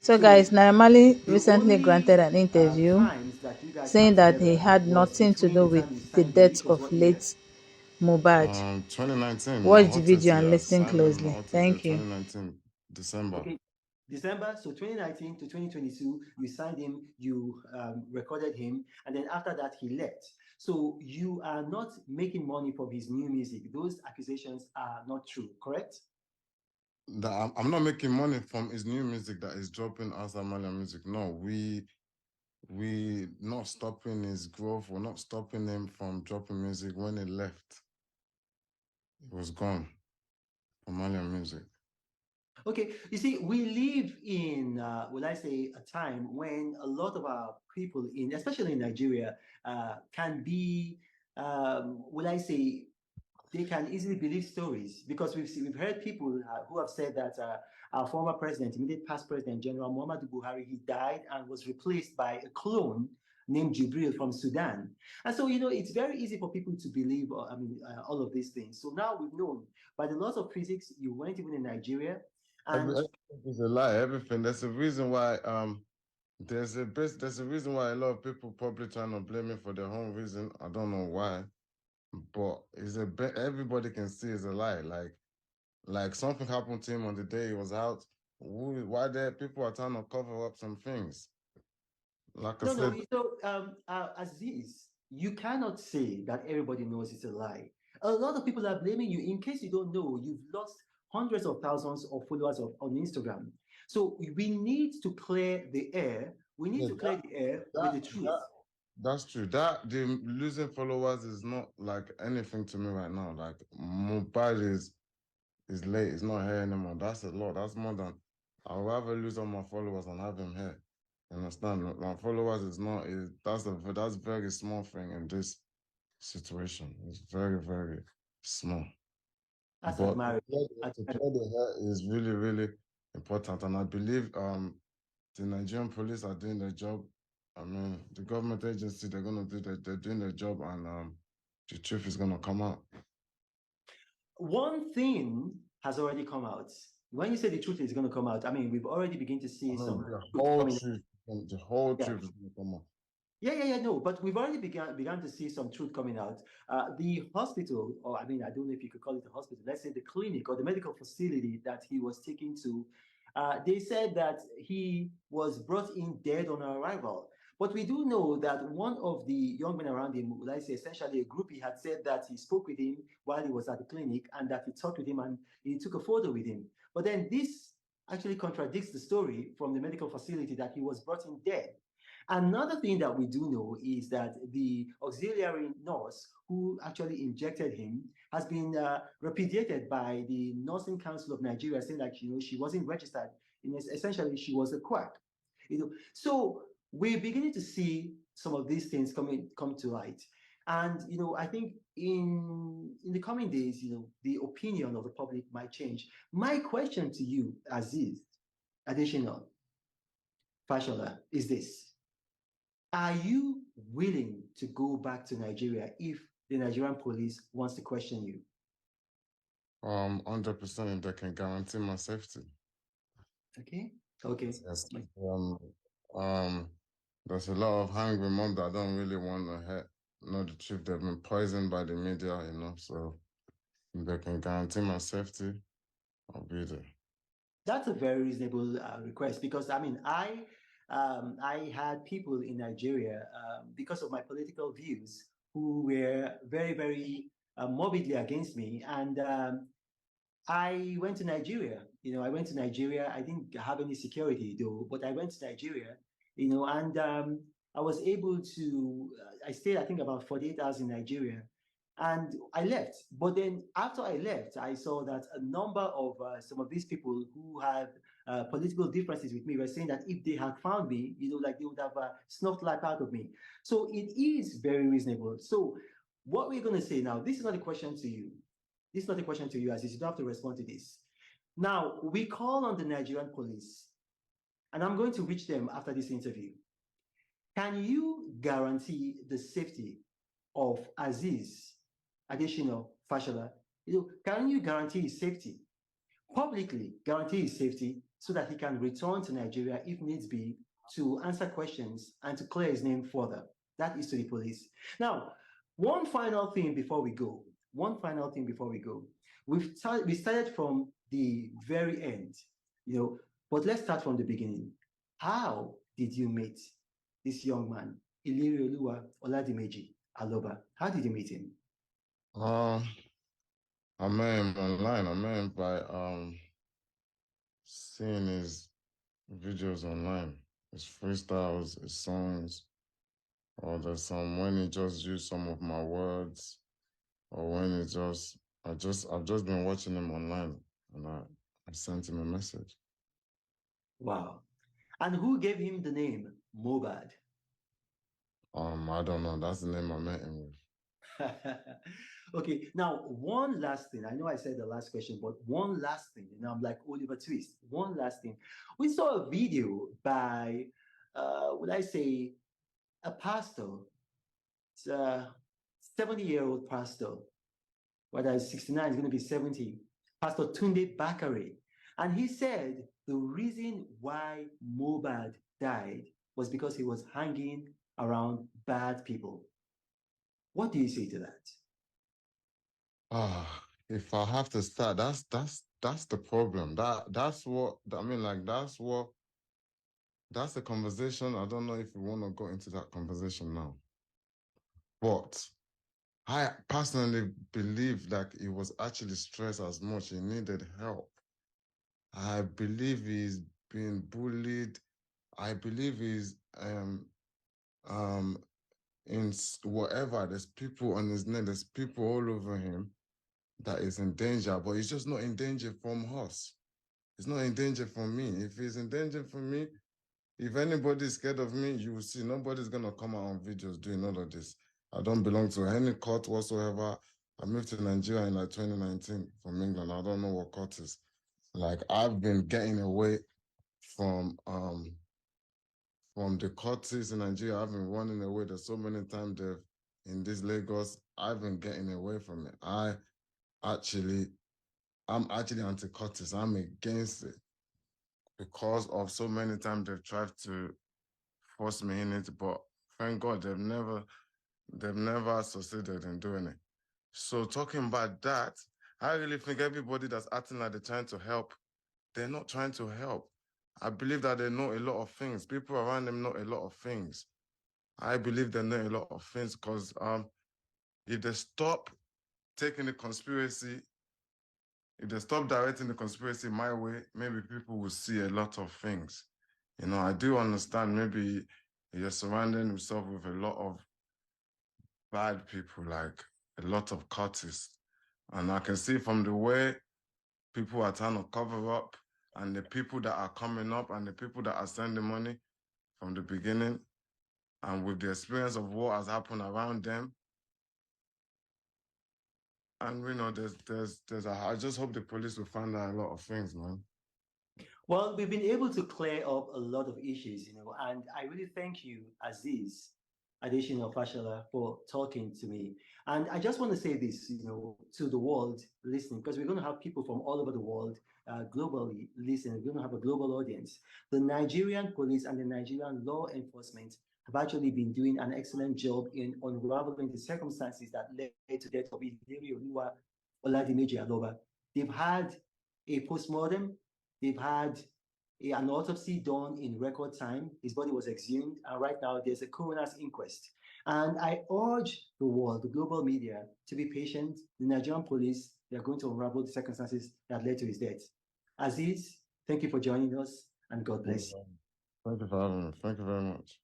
So, guys, So Naira Marley the recently granted only an interview times that you guys saying got that he together had was nothing to between do the with time you the signed him, death which was of what year? late Mohbad. 2019, my Watch the hottest video and year. listen Signed him, my closely. hottest year, Thank you. 2019, December. Okay, December, so 2019 to 2022, you signed him, you recorded him, and then after that, he left. So you are not making money from his new music. Those accusations are not true, correct? That I'm not making money from his new music that is dropping outside Malian music. No, we not stopping his growth. We're not stopping him from dropping music. When he left, it was gone from Malian music. Okay, you see, we live in, will I say, a time when a lot of our people in, especially in Nigeria, can be, will I say, they can easily believe stories because we've heard people who have said that our former president, immediate past president, General Muhammadu Buhari, he died and was replaced by a clone named Jibril from Sudan. And so, it's very easy for people to believe, all of these things. So now we've known by the laws of physics, you weren't even in Nigeria. And Everything is a lie. Everything. There's a reason why. There's a reason why a lot of people probably trying to blame me for their own reason. I don't know why, but everybody can see it's a lie. Like something happened to him on the day he was out. Why there people are trying to cover up some things? Like I no, no. said, Aziz, you cannot say that everybody knows it's a lie. A lot of people are blaming you. In case you don't know, you've lost hundreds of thousands of followers on Instagram. So we need to clear the air. We need yeah, to clear the air with that the that truth. that's true. That the losing followers is not like anything to me right now. Like mobile is late. It's not here anymore. That's a lot. That's more than I'd rather lose all my followers and have him here. You understand? My followers is not is that's very small thing in this situation. It's very, very small. That's But admirable. to clear the hair is really, really important. And I believe the Nigerian police are doing their job. I mean, the government agency, they're doing their job, and the truth is gonna come out. One thing has already come out. When you say the truth is going to come out, I mean, we've already begun to I see mean, some truth coming. the whole Yeah. truth is gonna come out. Yeah, no, but we've already began to see some truth coming out. The hospital, or I mean, I don't know if you could call it a hospital, let's say the clinic or the medical facility that he was taken to, they said that he was brought in dead on arrival. But we do know that one of the young men around him, let's say essentially a groupie, had said that he spoke with him while he was at the clinic and that he talked with him and he took a photo with him. But then this actually contradicts the story from the medical facility that he was brought in dead. Another thing that we do know is that the auxiliary nurse who actually injected him has been repudiated by the Nursing Council of Nigeria, saying that she wasn't registered. Essentially, she was a quack. So we're beginning to see some of these things come to light. And I think in the coming days, the opinion of the public might change. My question to you, Aziz, additional Fashola, is this: are you willing to go back to Nigeria if the Nigerian police wants to question you? 100% if they can guarantee my safety. Okay. Okay. Yes. Um, there's a lot of hungry mom that don't really want to know the truth. They've been poisoned by the media, so if they can guarantee my safety, I'll be there. That's a very reasonable request because I mean I had people in Nigeria because of my political views who were very very morbidly against me, and I went to Nigeria. I went to Nigeria. I didn't have any security though, but I went to Nigeria. And I was able to. I stayed, I think, about 48 hours in Nigeria, and I left. But then after I left, I saw that a number of some of these people who had political differences with me were saying that if they had found me, like they would have snuffed life out of me. So it is very reasonable. So what we're going to say now, this is not a question to you. This is not a question to you, Aziz. You don't have to respond to this. Now, we call on the Nigerian police, and I'm going to reach them after this interview. Can you guarantee the safety of Aziz additional Fashola? Can you guarantee his safety? Publicly guarantee his safety so that he can return to Nigeria if needs be to answer questions and to clear his name further. That is to the police. Now, one final thing before we go. One final thing before we go. We started from the very end, but let's start from the beginning. How did you meet this young man, Ilirioluwa Oladimeji Aloba? How did you meet him? I met him online. I met him by seeing his videos online, his freestyles, his songs, or there's some when he just used some of my words, or when I've just been watching him online, and I sent him a message. Wow. And who gave him the name Mohbad? I don't know. That's the name I met him with. Okay, now one last thing. I know I said the last question, but one last thing. I'm like Oliver Twist. One last thing. We saw a video by, would I say, a pastor. It's a 70-year-old pastor. Whether he's 69, he's going to be 70. Pastor Tunde Bakare. And he said the reason why Mohbad died was because he was hanging around bad people. What do you say to that? If I have to start, that's the problem. That's a conversation. I don't know if we want to go into that conversation now. But I personally believe that he was actually stressed as much. He needed help. I believe he's being bullied. I believe he's in whatever. There's people on his neck. There's people all over him that is in danger, but he's just not in danger from us. He's not in danger from me. If he's in danger from me, if anybody's scared of me, you will see nobody's gonna come out on videos doing all of this. I don't belong to any court whatsoever. I moved to Nigeria in like 2019 from England. I don't know what court is. Like I've been getting away from the courts in Nigeria. I've been running away. There's so many times in this Lagos. I've been getting away from it. I'm actually anti-courts. I'm against it because of so many times they've tried to force me in it, but thank God they've never succeeded in doing it. So talking about that, I really think everybody that's acting like they're trying to help, they're not trying to help. I believe that they know a lot of things. People around them know a lot of things. I believe they know a lot of things because if they stop taking the conspiracy, if they stop directing the conspiracy my way, maybe people will see a lot of things. I do understand maybe you're surrounding yourself with a lot of bad people, like a lot of cultists. And I can see from the way people are trying to cover up and the people that are coming up and the people that are sending money from the beginning and with the experience of what has happened around them. And I just hope the police will find out a lot of things, man. Well, we've been able to clear up a lot of issues, and I really thank you, Aziz Adesina Fashala, for talking to me. And I just want to say this, to the world listening, because we're going to have people from all over the world globally listening. We're going to have a global audience. The Nigerian police and the Nigerian law enforcement have actually been doing an excellent job in unraveling the circumstances that led to the death of Ilirioluwa Oladimeji Aloba. They've had a postmortem. They've had an autopsy done in record time. His body was exhumed, and right now there's a coroner's inquest. And I urge the world, the global media, to be patient. The Nigerian police, they're going to unravel the circumstances that led to his death. Aziz, thank you for joining us, and God bless you. Thank you for having me. Thank you very much.